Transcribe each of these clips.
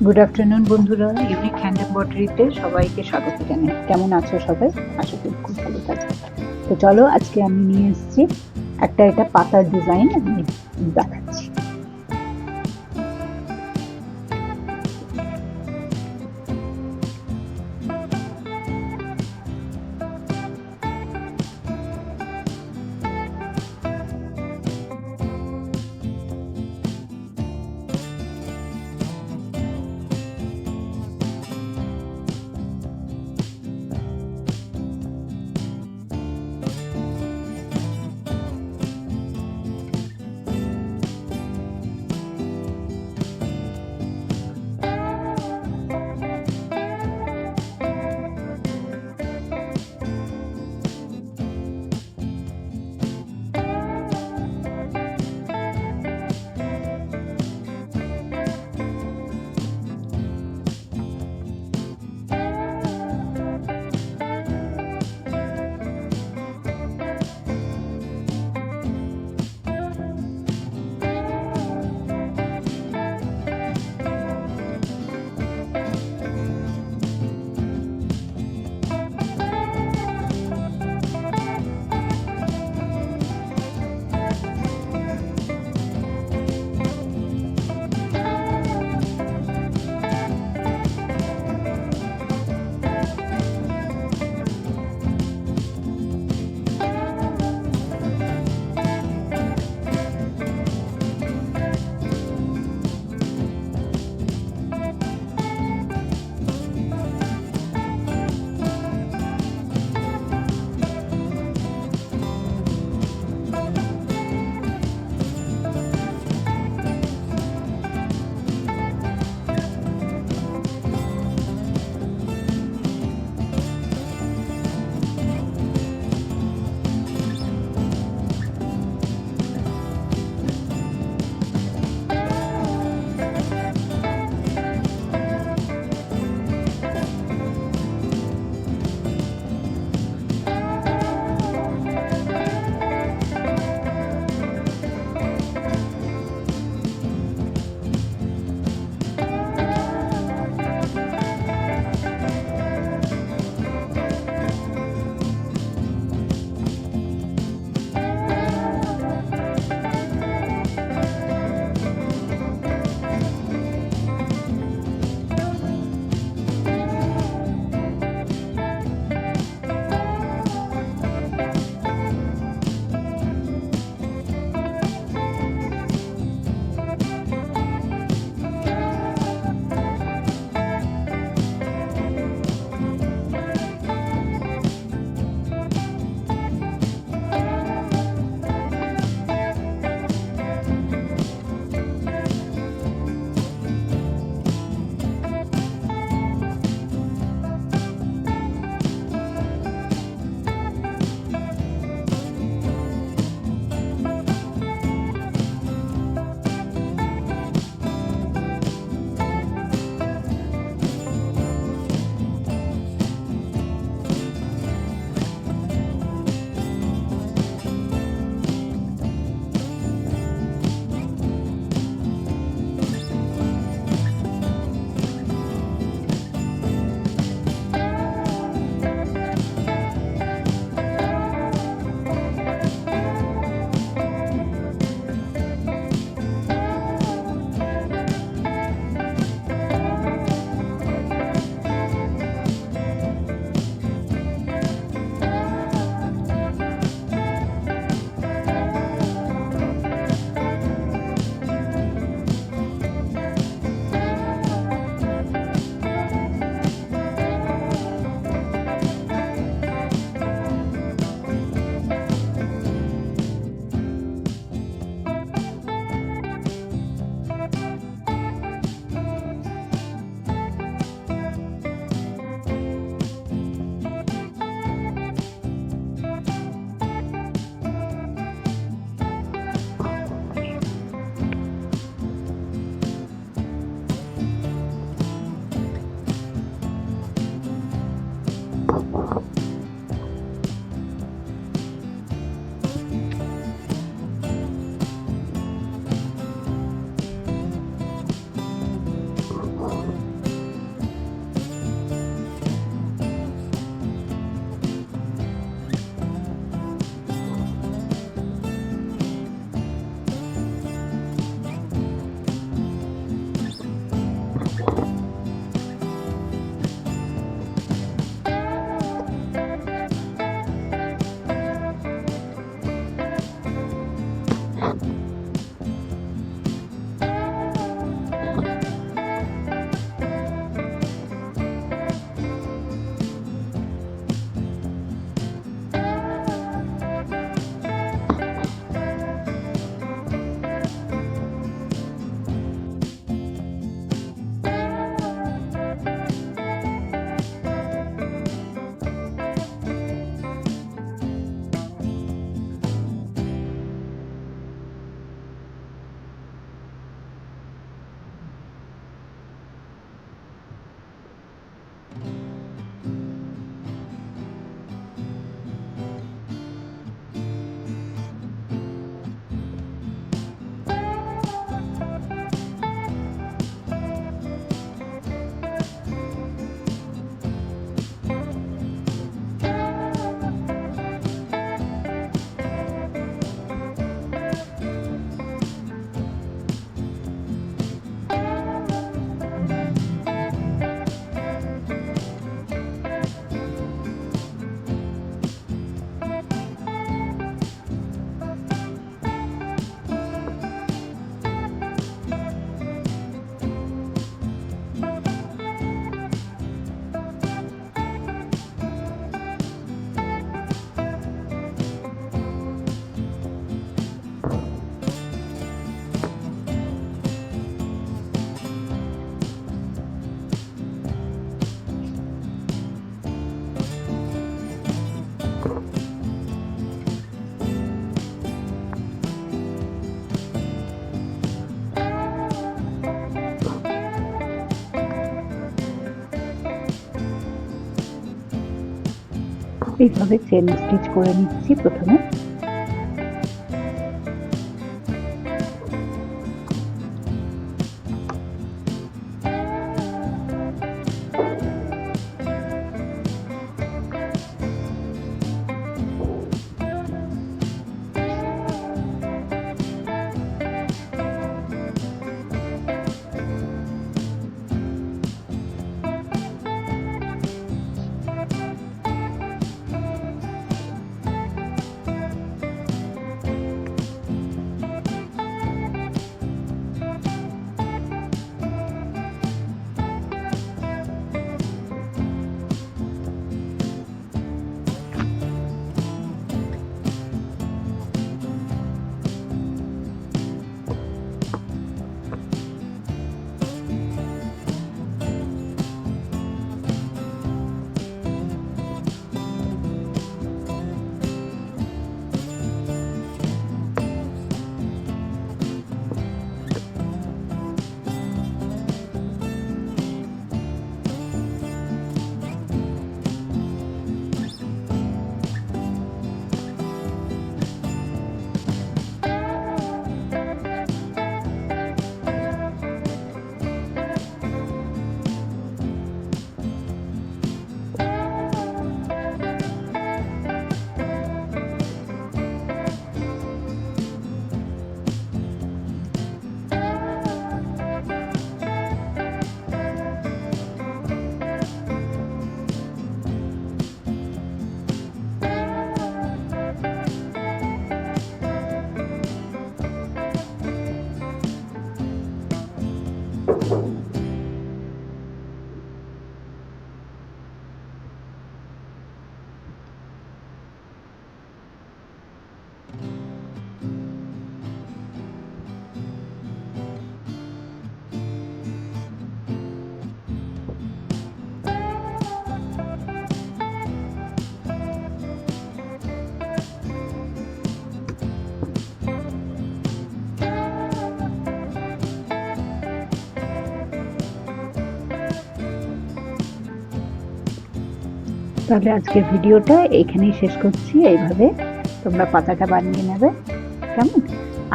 Good afternoon বন্ধুরা, unique hand এমব্রয়ডারিতে সবাইকে স্বাগত জানাই। কেমন আছো সবাই? আশা করি খুব ভালো থাকবে। তো চলো, আজকে আমি নিয়ে এসেছি এটা পাতার ডিজাইন আমি দেখাচ্ছি। এইভাবে চেন স্টিচ করে নিচ্ছি প্রথমে। তাহলে আজকের ভিডিওটা এইখানেই শেষ করছি। এইভাবে তোমরা পাতাটা বানিয়ে নেবে, কেমন?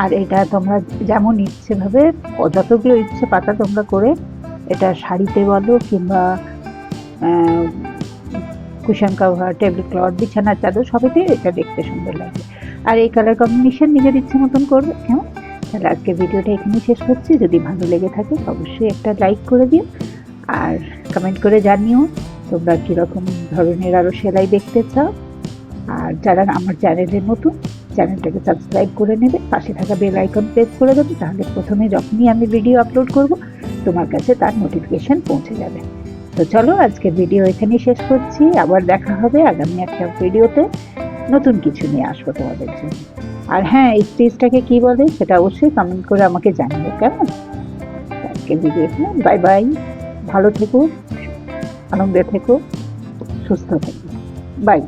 আর এটা তোমরা যেমন ইচ্ছে ভাবে যতগুলো ইচ্ছে পাতা তোমরা করে এটা শাড়িতে বলো কিংবা কুশন কভার, টেবিল ক্লথ, বিছানার চাদর সবেতেই এটা দেখতে সুন্দর লাগে। আর এই কালার কম্বিনেশন নিজের ইচ্ছে মতন করবে, কেমন? তাহলে আজকে ভিডিওটা এখানেই শেষ করছি। যদি ভালো লেগে থাকে অবশ্যই একটা লাইক করে দিও আর কমেন্ট করে জানিও তোমরা কীরকম ধরনের আরও সেলাই দেখতে চাও। আর যারা আমার চ্যানেলে নতুন, চ্যানেলটাকে সাবস্ক্রাইব করে নেবে, পাশে থাকা বেল আইকন প্রেস করে দেবে, তাহলে প্রথমে যখনই আমি ভিডিও আপলোড করব তোমার কাছে তার নোটিফিকেশন পৌঁছে যাবে। তো চলো আজকের ভিডিও এখানেই শেষ করছি। আবার দেখা হবে আগামী একটা ভিডিওতে, নতুন কিছু নিয়ে আসবো তোমাদের জন্য। আর হ্যাঁ, এই স্টেজটাকে কী বলে সেটা অবশ্যই কমেন্ট করে আমাকে জানিও, কেমন? আজকের ভিডিও এখানে, বাই বাই। ভালো থেকো, আনন্দে থেকো, সুস্থ থেকো, বাই।